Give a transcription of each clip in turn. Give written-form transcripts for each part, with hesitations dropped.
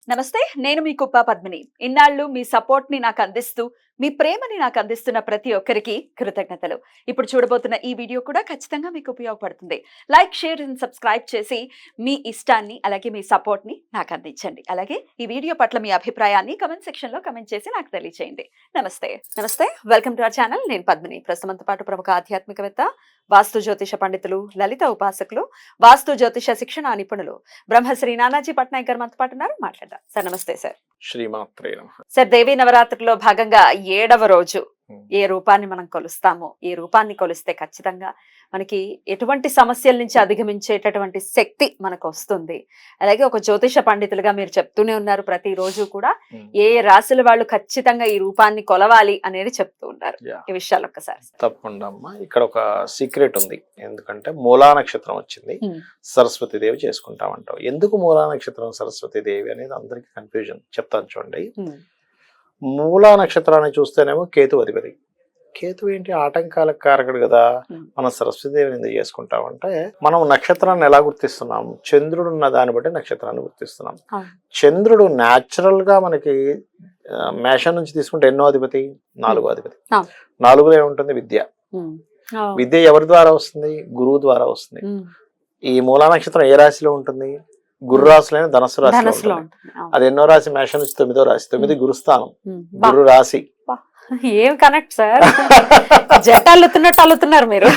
నమస్తే, నేను మీ కుప్ప పద్మిని. ఇన్నాళ్ళు మీ సపోర్ట్ ని నాకు అందిస్తూ, మీ ప్రేమని నాకు అందిస్తున్న ప్రతి ఒక్కరికి కృతజ్ఞతలు. ఇప్పుడు చూడబోతున్న ఈ వీడియో కూడా ఖచ్చితంగా మీకు ఉపయోగపడుతుంది. లైక్, షేర్ అండ్ సబ్స్క్రైబ్ చేసి మీ ఇష్టాన్ని అలాగే మీ సపోర్ట్ ని నాకు అందించండి. అలాగే ఈ వీడియో పట్ల మీ అభిప్రాయాన్ని కమెంట్ సెక్షన్ లో కమెంట్ చేసి నాకు తెలియజేయండి. నమస్తే, వెల్కమ్ టు అవర్ ఛానల్. నేను పద్మిని. ప్రస్తుతంతో పాటు ప్రముఖ ఆధ్యాత్మికవేత్త, వాస్తు జ్యోతిష పండితులు, లలిత ఉపాసకులు, వాస్తు జ్యోతిష శిక్షణ నిపుణులు బ్రహ్మశ్రీ నానాజీ పట్నాయక్ గారు మనతో పాటు ఉన్నారు. మాట్లాడదాం సార్. నమస్తే సార్. శ్రీమాత్రే నమః. సార్, దేవీ నవరాత్రిలో భాగంగా 7వ రోజు ఏ రూపాన్ని మనం కొలుస్తామో, ఈ రూపాన్ని కొలిస్తే ఖచ్చితంగా మనకి ఎటువంటి సమస్యల నుంచి అధిగమించేటటువంటి శక్తి మనకు వస్తుంది. అలాగే ఒక జ్యోతిష పండితులుగా మీరు చెప్తూనే ఉన్నారు, ప్రతిరోజు కూడా ఏ రాశుల వాళ్ళు ఖచ్చితంగా ఈ రూపాన్ని కొలవాలి అనేది చెప్తూ ఉన్నారు. ఈ విషయాలు ఒక్కసారి. తప్పకుండా అమ్మా, ఇక్కడ ఒక సీక్రెట్ ఉంది. ఎందుకంటే మూలా నక్షత్రం వచ్చింది, సరస్వతి దేవి చేసుకుంటామంటాం. ఎందుకు మూలా నక్షత్రం సరస్వతి దేవి అనేది అందరికి కన్ఫ్యూజన్. చెప్తాను చూడండి. మూలా నక్షత్రాన్ని చూస్తేనేమో కేతు అధిపతి. కేతు ఏంటి, ఆటంకాలకు కారకుడు కదా. మనం సరస్వతీదేవిని ఎందుకు చేసుకుంటామంటే, మనం నక్షత్రాన్ని ఎలా గుర్తిస్తున్నాం? చంద్రుడు ఉన్న దాన్ని బట్టి నక్షత్రాన్ని గుర్తిస్తున్నాం. చంద్రుడు న్యాచురల్ గా మనకి మేషం నుంచి తీసుకుంటే ఎన్నో అధిపతి? 4వ అధిపతి. 4లో ఏముంటుంది? విద్య. విద్య ఎవరి ద్వారా వస్తుంది? గురువు ద్వారా వస్తుంది. ఈ మూలా నక్షత్రం ఏ రాశిలో ఉంటుంది? గురు రాశిలోనే ధనస్సు రాశిలో. అది ఎన్నో రాశి? మేషం నుంచి 9వ రాశి. 9 గురుస్థానం, గురు రాశి. ఏం కనెక్ట్ సార్, జట్టు అల్లుతున్నారు మీరు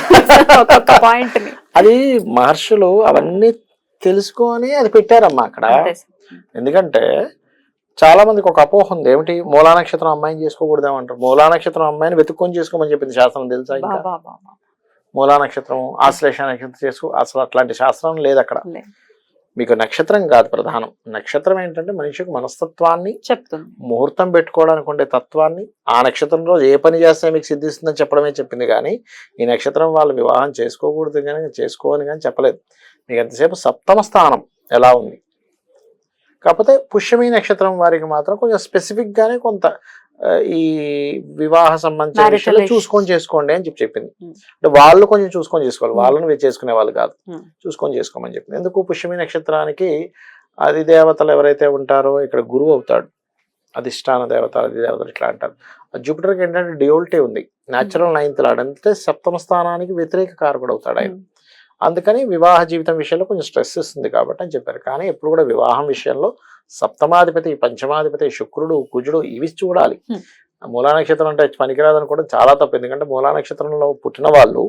ఒక్కొక్క పాయింట్ ని. అది మహర్షులు అవన్నీ తెలుసుకొని అది పెట్టారమ్మా అక్కడ. ఎందుకంటే చాలా మందికి ఒక అపోహ ఉంది. ఏమిటి, మూలా నక్షత్రం అమ్మాయిని చేసుకోకూడదేమంటారు. మూలా నక్షత్రం అమ్మాయిని వెతుక్కొని చేసుకోమని చెప్పింది శాస్త్రం, తెలుసా? ఇంకా మూలా నక్షత్రం, ఆశ్లేష నక్షత్రం చేసుకో, అసలు అట్లాంటి శాస్త్రం లేదు అక్కడ. మీకు నక్షత్రం కాదు ప్రధానం. నక్షత్రం ఏంటంటే మనిషికి మనస్తత్వాన్ని చెప్తుంది, ముహూర్తం పెట్టుకోవడానికి ఉండే తత్వాన్ని, ఆ నక్షత్రం రోజు ఏ పని చేస్తే మీకు సిద్ధిస్తుందని చెప్పడమే చెప్పింది. కానీ ఈ నక్షత్రం వాళ్ళు వివాహం చేసుకోకూడదు కానీ చేసుకోవాలని కానీ చెప్పలేదు. మీకు ఎంతసేపు సప్తమ స్థానం ఎలా ఉంది. కాకపోతే పుష్యమి నక్షత్రం వారికి మాత్రం కొంచెం స్పెసిఫిక్ గానే కొంత ఈ వివాహ సంబంధించిన విషయాలు చూసుకొని చేసుకోండి అని చెప్పింది. అంటే వాళ్ళు కొంచెం చూసుకొని చేసుకోవాలి, వాళ్ళని చేసుకునే వాళ్ళు కాదు, చూసుకొని చేసుకోమని చెప్పింది. ఎందుకు? పుష్యమి నక్షత్రానికి అధిదేవతలు ఎవరైతే ఉంటారో ఇక్కడ గురువు అవుతాడు, అధిష్టాన దేవత, అధిదేవతలు ఇట్లా అంటారు. జూపిటర్కి ఏంటంటే డ్యూయల్టీ ఉంది, న్యాచురల్ 9th లార్డ్, అంటే సప్తమ స్థానానికి వ్యతిరేక కారకుడు అవుతాడు ఆయన. అందుకని వివాహ జీవితం విషయంలో కొంచెం స్ట్రెస్ ఇస్తుంది కాబట్టి అని చెప్పారు. కానీ ఎప్పుడు కూడా వివాహం విషయంలో సప్తమాధిపతి, పంచమాధిపతి, శుక్రుడు, కుజుడు ఇవి చూడాలి. మూలా నక్షత్రం అంటే పనికిరాదు అనుకోవడం చాలా తప్పు. ఎందుకంటే మూలా నక్షత్రంలో పుట్టిన వాళ్ళు,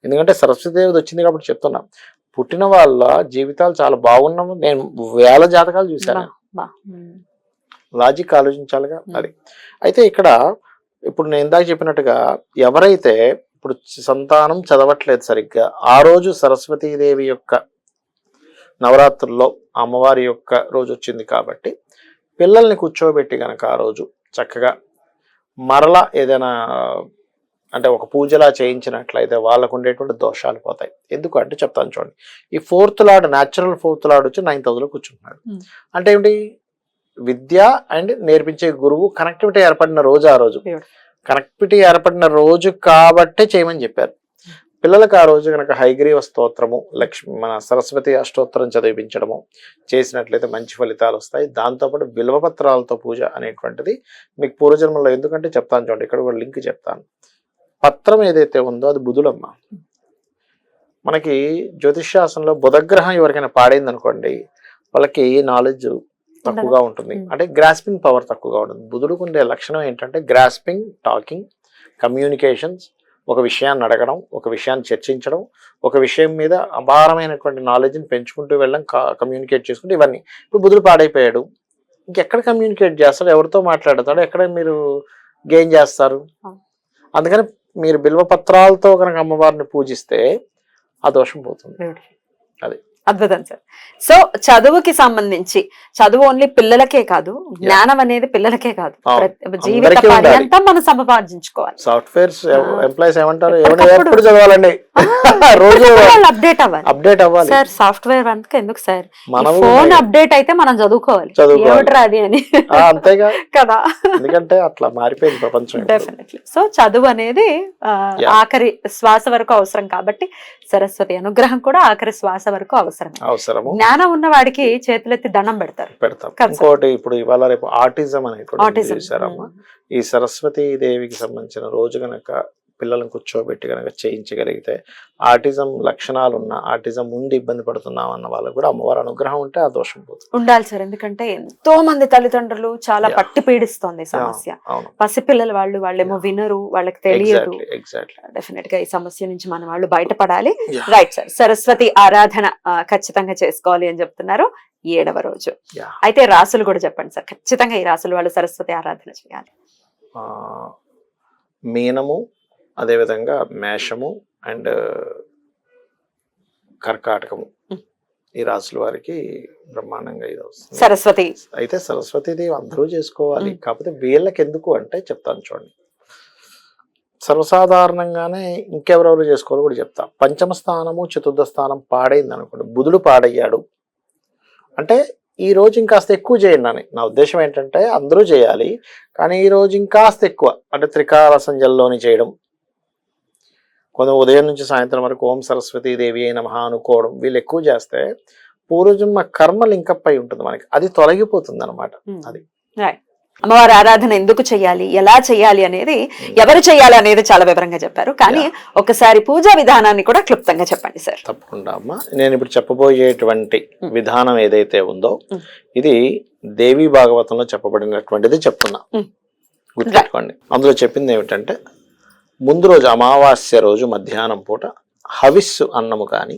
ఎందుకంటే సరస్వతీదేవి వచ్చింది కాబట్టి చెప్తున్నా, పుట్టిన వాళ్ళ జీవితాలు చాలా బాగున్నాము. నేను వేల జాతకాలు చూశాను. లాజిక్ ఆలోచించాలిగా అది. అయితే ఇక్కడ ఇప్పుడు నేను ఇందాక చెప్పినట్టుగా ఎవరైతే ఇప్పుడు సంతానం చదవట్లేదు సరిగ్గా, ఆ రోజు సరస్వతీదేవి యొక్క నవరాత్రుల్లో అమ్మవారి యొక్క రోజు వచ్చింది కాబట్టి పిల్లల్ని కూర్చోబెట్టి కనుక ఆ రోజు చక్కగా మరలా ఏదైనా అంటే ఒక పూజలా చేయించినట్లయితే వాళ్ళకు ఉండేటువంటి దోషాలు పోతాయి. ఎందుకు అంటే చెప్తాను చూడండి. ఈ 4th lord, natural 4th lord వచ్చి 9th హౌస్లో కూర్చుంటున్నాడు. అంటే ఏమిటి? విద్య అండ్ నేర్పించే గురువు కనెక్టివిటీ ఏర్పడిన రోజు, ఆ రోజు కనెక్టివిటీ ఏర్పడిన రోజు కాబట్టే చేయమని చెప్పారు. పిల్లలకు ఆ రోజు కనుక హయగ్రీవ స్తోత్రము, మన సరస్వతి అష్టోత్తరం చదివించడము చేసినట్లయితే మంచి ఫలితాలు వస్తాయి. దాంతోపాటు బిల్వపత్రాలతో పూజ అనేటువంటిది మీకు పూర్వజన్మలో, ఎందుకంటే చెప్తాను చూడండి, ఇక్కడ కూడా లింక్ చెప్తాను. పత్రం ఏదైతే ఉందో అది బుధుడమ్మ. మనకి జ్యోతిష్శాస్త్రంలో బుధగ్రహం ఎవరికైనా పాడైంది అనుకోండి, వాళ్ళకి నాలెడ్జ్ తక్కువగా ఉంటుంది, అంటే గ్రాస్పింగ్ పవర్ తక్కువగా ఉంటుంది. బుధుడికి ఉండే లక్షణం ఏంటంటే గ్రాస్పింగ్, టాకింగ్, కమ్యూనికేషన్స్, ఒక విషయాన్ని అడగడం, ఒక విషయాన్ని చర్చించడం, ఒక విషయం మీద అపారమైనటువంటి నాలెడ్జ్ని పెంచుకుంటూ వెళ్ళడం, కమ్యూనికేట్ చేసుకుంటూ ఇవన్నీ. ఇప్పుడు బుధుడు పాడైపోయాడు, ఇంకెక్కడ కమ్యూనికేట్ చేస్తాడు, ఎవరితో మాట్లాడతాడు, ఎక్కడ మీరు గెయిన్ చేస్తారు? అందుకని మీరు బిల్వపత్రాలతో కనుక అమ్మవారిని పూజిస్తే ఆ దోషం పోతుంది. అది అద్భుతం సార్. సో చదువుకి సంబంధించి, చదువు ఓన్లీ పిల్లలకే కాదు, జ్ఞానం అనేది పిల్లలకే కాదు, జీవిత పర్యంతం మనం సంపాదించుకోవాలి. సాఫ్ట్వేర్ ఎంప్లాయీస్ ఏమంటారు, ఎప్పుడు చదవాలండి రోజు అప్డేట్ అవ్వాలి అప్డేట్ అవ్వాలి. సార్ సాఫ్ట్వేర్ అంతా ఎందుకు సార్, మనము ఫోన్ అప్డేట్ అయితే మనం చదువుకోవాలి ఏమిట్రా అది అని అంతేగా కదా. ఎందుకంటే అట్లా మారిపోయింది ప్రపంచం ఇప్పుడు. డెఫినెట్లీ. సో చదువు అనేది ఆఖరి శ్వాస వరకు అవసరం కాబట్టి సరస్వతి అనుగ్రహం కూడా ఆఖరి శ్వాస వరకు అవసరము. జ్ఞానం ఉన్న వాడికి చేతులెత్తి దండం పెడతాం. ఇంకోటి ఇప్పుడు ఇవాళ రేపు ఆటిజం అనేది చూసారమ్మా. ఈ సరస్వతీ దేవికి సంబంధించిన రోజు గనక పిల్లలను కూర్చోబెట్టి కనుక చేయించగలిగితే ఆటిజం లక్షణాలు ఉన్న, ఆటిజం ముందు ఇబ్బంది పడుతున్నాం అన్న వాళ్ళకు కూడా అమ్మవారి అనుగ్రహం ఉంటే ఆ దోషం పోతుంది. ఉండాలి సార్, ఎందుకంటే ఎంతో మంది తల్లిదండ్రులు చాలా పట్టి పీడిస్తోంది సమస్య. పసిపిల్లలు వాళ్ళేమో వినరు, వాళ్ళకి తెలియదు. డెఫినెట్ గా ఈ సమస్య నుంచి మన వాళ్ళు బయటపడాలి. రైట్ సార్, సరస్వతి ఆరాధన ఖచ్చితంగా చేసుకోవాలి అని చెప్తున్నారు. 7వ రోజు అయితే రాసులు కూడా చెప్పండి సార్, ఖచ్చితంగా ఈ రాసులు వాళ్ళు సరస్వతి ఆరాధన చేయాలి. మీనము, అదేవిధంగా మేషము అండ్ కర్కాటకము, ఈ రాశుల వారికి బ్రహ్మాండంగా ఇది వస్తుంది సరస్వతి. అయితే సరస్వతీదేవి అందరూ చేసుకోవాలి, కాకపోతే వీళ్ళకి ఎందుకు అంటే చెప్తాను చూడండి. సర్వసాధారణంగానే ఇంకెవరెవరు చేసుకోవాలో కూడా చెప్తా. పంచమ స్థానము చతుర్థ స్థానం పాడైంది అనుకోండి, బుధుడు పాడయ్యాడు అంటే ఈ రోజు ఇంకాస్త ఎక్కువ చేయండి అని నా ఉద్దేశం. ఏంటంటే అందరూ చేయాలి, కానీ ఈ రోజు ఇంకాస్త ఎక్కువ అంటే త్రికాల సంధ్యల్లోని చేయడం, కొంత ఉదయం నుంచి సాయంత్రం వరకు ఓం సరస్వతీ దేవి అయిన మహా అనుకోవడం, వీళ్ళు ఎక్కువ చేస్తే పూర్వజన్మ కర్మ లింకప్ అయి ఉంటుంది మనకి, అది తొలగిపోతుంది అనమాట. అది అమ్మవారి ఆరాధన ఎందుకు చెయ్యాలి, ఎలా చెయ్యాలి అనేది, ఎవరు చెయ్యాలి అనేది చాలా వివరంగా చెప్పారు. కానీ ఒకసారి పూజా విధానాన్ని కూడా క్లుప్తంగా చెప్పండి సార్. తప్పకుండా అమ్మా. నేను ఇప్పుడు చెప్పబోయేటువంటి విధానం ఏదైతే ఉందో ఇది దేవి భాగవతంలో చెప్పబడినటువంటిది చెప్తున్నా, గుర్తుపెట్టుకోండి. అందులో చెప్పింది ఏమిటంటే ముందు రోజు అమావాస్య రోజు మధ్యాహ్నం పూట హవిస్సు అన్నము కానీ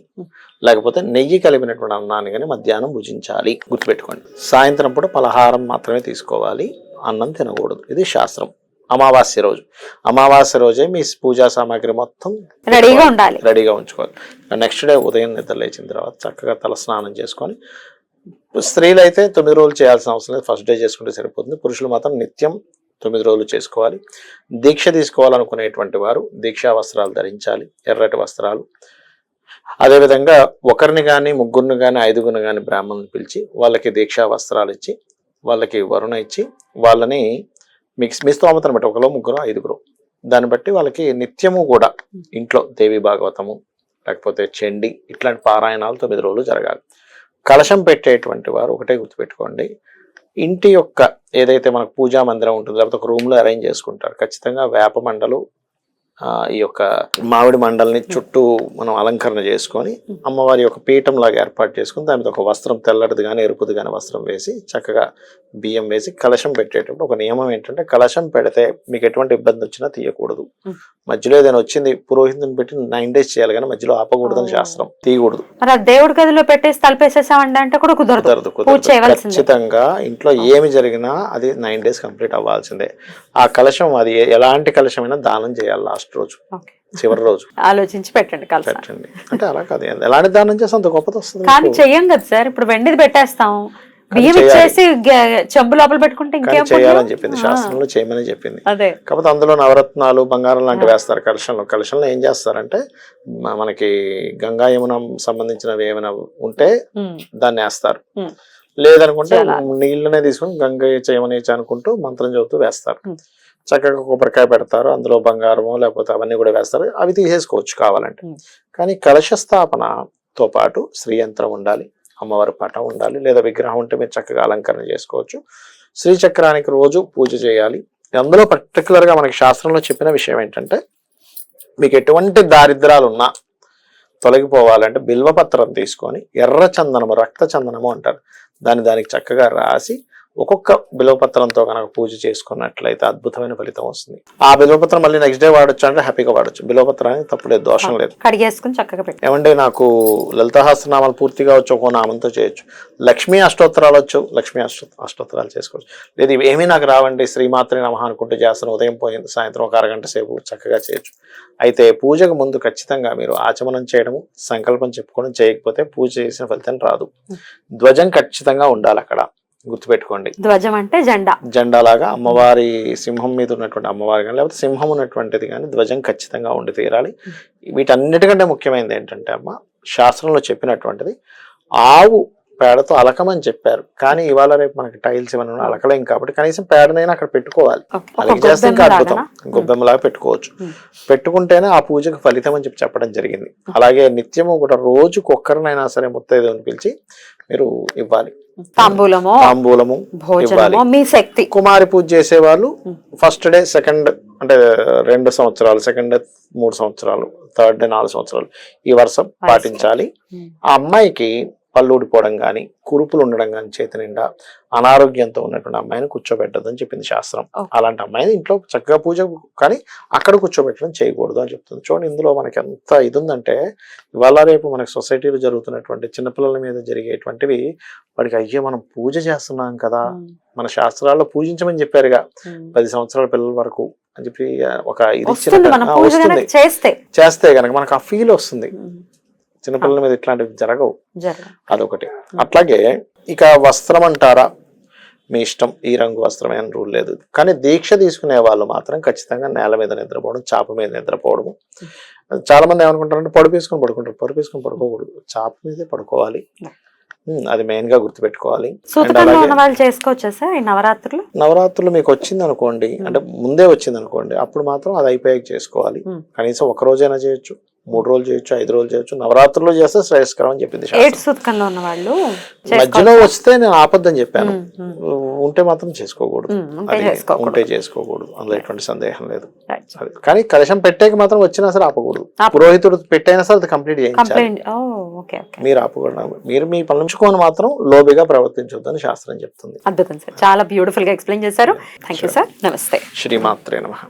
లేకపోతే నెయ్యి కలిపినటువంటి అన్నాన్ని కానీ మధ్యాహ్నం భుజించాలి, గుర్తుపెట్టుకోండి. సాయంత్రం పూట పలహారం మాత్రమే తీసుకోవాలి, అన్నం తినకూడదు. ఇది శాస్త్రం. అమావాస్య రోజు, అమావాస్య రోజే మీ పూజా సామాగ్రి మొత్తం రెడీగా ఉంచుకోవాలి. నెక్స్ట్ డే ఉదయం నిద్ర లేచిన తర్వాత చక్కగా తల స్నానం చేసుకొని, స్త్రీలు అయితే 9 రోజులు చేయాల్సిన అవసరం లేదు, ఫస్ట్ డే చేసుకుంటే సరిపోతుంది. పురుషులు మాత్రం నిత్యం 9 రోజులు చేసుకోవాలి. దీక్ష తీసుకోవాలనుకునేటువంటి వారు దీక్షా వస్త్రాలు ధరించాలి, ఎర్రటి వస్త్రాలు. అదేవిధంగా ఒకరిని కానీ ముగ్గురిని కానీ 5గురిని కానీ బ్రాహ్మణుని పిలిచి వాళ్ళకి దీక్షా వస్త్రాలు ఇచ్చి వాళ్ళకి వరుణ ఇచ్చి వాళ్ళని మీ స్తోమతను బట్టి 1 3 5 దాన్ని బట్టి వాళ్ళకి నిత్యము కూడా ఇంట్లో దేవి భాగవతము లేకపోతే చండి ఇట్లాంటి పారాయణాలు 9 రోజులు జరగాలి. కలశం పెట్టేటువంటి వారు ఒకటే గుర్తుపెట్టుకోండి, ఇంటి యొక్క ఏదైతే మనకు పూజా మందిరం ఉంటుందో లేకపోతే ఒక రూమ్ లో అరేంజ్ చేసుకుంటారు, ఖచ్చితంగా వేప మండలు ఈ యొక్క మామిడి మండల్ని చుట్టూ మనం అలంకరణ చేసుకొని అమ్మవారి యొక్క పీఠం లాగా ఏర్పాటు చేసుకుని దాని మీద ఒక వస్త్రం తెల్లటిది కానీ ఎరుపుది కానీ వస్త్రం వేసి చక్కగా బియ్యం వేసి కలశం పెట్టేటప్పుడు ఒక నియమం ఏంటంటే కలశం పెడితే మీకు ఎటువంటి ఇబ్బంది వచ్చినా తీయకూడదు. మధ్యలో ఏదైనా వచ్చింది పురోహితుని పెట్టి 9 days చేయాలి కానీ మధ్యలో ఆపకూడదని శాస్త్రం, తీయకూడదు. దేవుడి గదిలో పెట్టేసి తలపేసేసామంటే అంటే కూడా కుదరదు. ఖచ్చితంగా ఇంట్లో ఏమి జరిగినా అది 9 days కంప్లీట్ అవ్వాల్సిందే. ఆ కలశం అది ఎలాంటి కలశమైనా దానం చేయాలి లాస్ట్ రోజు, చివరి రోజు ఆలోచించి పెట్టండి. పెట్టండి అంటే అలా కాదు, ఎలాంటి దానం చేస్తే అంత గొప్పది వస్తుంది. కానీ చెయ్యం కదా సార్, ఇప్పుడు వెండిది పెట్టేస్తాం, బియ్యం ఇచ్చేసి చెంబు లోపల పెట్టుకుంటే ఇంకేం చేయాలని చెప్పింది శాస్త్రంలో, చేయమని చెప్పింది. కాకపోతే అందులో నవరత్నాలు బంగారం లాంటివి వేస్తారు కలశంలో. కలశంలో ఏం చేస్తారంటే మనకి గంగా యమున సంబంధించినవి ఏమైనా ఉంటే దాన్ని వేస్తారు, లేదనుకుంటే నీళ్ళనే తీసుకుని గంగా చేయమని అనుకుంటూ మంత్రం చదువుతూ వేస్తారు. చక్కగా కొబ్బరికాయ పెడతారు, అందులో బంగారము లేకపోతే అవన్నీ కూడా వేస్తారు, అవి తీసేసుకోవచ్చు కావాలంటే. కానీ కలశ స్థాపనతో పాటు శ్రీయంత్రం ఉండాలి, అమ్మవారి పటం ఉండాలి, లేదా విగ్రహం ఉంటే మీరు చక్కగా అలంకరణ చేసుకోవచ్చు. శ్రీచక్రానికి రోజు పూజ చేయాలి. అందులో పర్టికులర్గా మనకి శాస్త్రంలో చెప్పిన విషయం ఏంటంటే మీకు ఎటువంటి దారిద్రాలు ఉన్నా తొలగిపోవాలంటే బిల్వపత్రం తీసుకొని ఎర్ర చందనము, రక్త చందనము అంటారు, దానికి చక్కగా రాసి ఒక్కొక్క బిల్వపత్రంతో కనుక పూజ చేసుకున్నట్లయితే అద్భుతమైన ఫలితం వస్తుంది. ఆ బిల్వపత్రం మళ్ళీ నెక్స్ట్ డే వాడచ్చు అంటే హ్యాపీగా వాడచ్చు. బిల్వపత్రానికి తప్పులేదు, దోషం లేదు. కడిగేసుకుని చక్కగా పెట్టి ఏమంటే నాకు లలితాసహస్రనామాలు పూర్తిగా వచ్చు, ఒక్కో నామంతో చేయొచ్చు. లక్ష్మీ అష్టోత్తరాలు వచ్చు, లక్ష్మీ అష్టోత్తరాలు చేసుకోవచ్చు. లేదు ఏమీ నాకు రావండి, శ్రీమాత్రి నమః అనుకుంటూ చేస్తాను, ఉదయం పోయింది సాయంత్రం ఒక అరగంట సేపు చక్కగా చేయొచ్చు. అయితే పూజకు ముందు ఖచ్చితంగా మీరు ఆచమనం చేయడము, సంకల్పం చెప్పుకోవడం చేయకపోతే పూజ చేసిన ఫలితం రాదు. ధ్వజం ఖచ్చితంగా ఉండాలి అక్కడ. గుర్తుపెట్టుకోండి. ధ్వజం అంటే జెండా. జెండా లాగా అమ్మవారి సింహం మీద ఉన్నటువంటి అమ్మవారి కానీ లేకపోతే సింహం ఉన్నటువంటిది కానీ ధ్వజం ఖచ్చితంగా ఉండి తీరాలి. వీటన్నిటికంటే ముఖ్యమైనది ఏంటంటే అమ్మ, శాస్త్రంలో చెప్పినటువంటిది ఆవు పేడతో అలకమని చెప్పారు, కానీ ఇవాళ రేపు మనకి టైల్స్ ఇవన్నీ అలకలేం కాబట్టి కనీసం పేడనైనా అక్కడ పెట్టుకోవాలి. అలాగే చేస్తే ఇంకా అద్భుతం, గొబ్బెమ్మలాగా పెట్టుకోవచ్చు. పెట్టుకుంటేనే ఆ పూజకు ఫలితం అని చెప్పడం జరిగింది. అలాగే నిత్యము కూడా రోజుకు ఒక్కరినైనా సరే ముత్తైదుని పిలిచి మీరు ఇవ్వాలి. తాంబూలము ఇవ్వాలి. మీ శక్తి. కుమారి పూజ చేసే వాళ్ళు ఫస్ట్ డే, సెకండ్ అంటే 2 సంవత్సరాలు, సెకండ్ డే 3 సంవత్సరాలు, థర్డ్ డే 4 సంవత్సరాలు ఈ వరుస పాటించాలి. ఆ అమ్మాయికి పళ్ళు ఊడిపోవడం కానీ, కురుపులు ఉండడం కానీ, చేతి నిండా అనారోగ్యంతో ఉన్నటువంటి అమ్మాయిని కూర్చోబెట్టదని చెప్పింది శాస్త్రం. అలాంటి అమ్మాయిని ఇంట్లో చక్కగా పూజ కానీ అక్కడ కూర్చోబెట్టడం చేయకూడదు అని చెప్తుంది. చూడండి, ఇందులో మనకి ఎంత ఇది ఉందంటే ఇవాళ రేపు మనకి సొసైటీలో జరుగుతున్నటువంటి చిన్నపిల్లల మీద జరిగేటువంటివి వాడికి అయ్యో మనం పూజ చేస్తున్నాం కదా, మన శాస్త్రాల్లో పూజించమని చెప్పారుగా 10 సంవత్సరాల పిల్లల వరకు అని చెప్పి ఒక ఇది వస్తుంది. చేస్తే కనుక మనకు ఆ ఫీల్ వస్తుంది. చిన్నపిల్లల మీద ఇట్లాంటివి జరగవు, అదొకటి. అట్లాగే ఇక వస్త్రం అంటారా, మీ ఇష్టం, ఈ రంగు వస్త్రమే అని రూల్ లేదు. కానీ దీక్ష తీసుకునే వాళ్ళు మాత్రం ఖచ్చితంగా నేల మీద నిద్రపోవడం, చాప మీద నిద్రపోవడము. చాలా మంది ఏమనుకుంటారంటే పరుపు వేసుకొని పడుకుంటారు. పరుపు వేసుకొని పడుకోకూడదు, చాప మీదే పడుకోవాలి. అది మెయిన్ గా గుర్తుపెట్టుకోవాలి. నవరాత్రులు మీకు వచ్చింది అనుకోండి, అంటే ముందే వచ్చింది అనుకోండి, అప్పుడు మాత్రం అది అయిపోయాక చేసుకోవాలి. కనీసం 1 రోజైనా చేయొచ్చు, 3 రోజులు చేయొచ్చు, 5 రోజులు చేయొచ్చు. నవరాత్రుల్లో చేస్తే శ్రేయస్కరం అని చెప్పింది. మధ్యలో వస్తే నేను ఆపద్దని చెప్పాను, ఉంటే మాత్రం చేసుకోకూడదు. ఉంటే చేసుకోకూడదు, అందులో ఎటువంటి సందేహం లేదు. కానీ కలశం పెట్టాక మాత్రం వచ్చినా సరే ఆపకూడదు. పురోహితుడు పెట్టైనా సరే అది కంప్లీట్ చేయించాలి. మీరు ఆపకూడదు. మీరు మీ పనులు ఉంచుకొని మాత్రం లోబిగా ప్రవర్తించొద్దు అని శాస్త్రం చెప్తుంది. అద్భుతం సార్, చాలా బ్యూటిఫుల్ గా ఎక్స్ప్లెయిన్ చేశారు. థాంక్యూ సార్, నమస్తే. శ్రీమాత్రే నమః.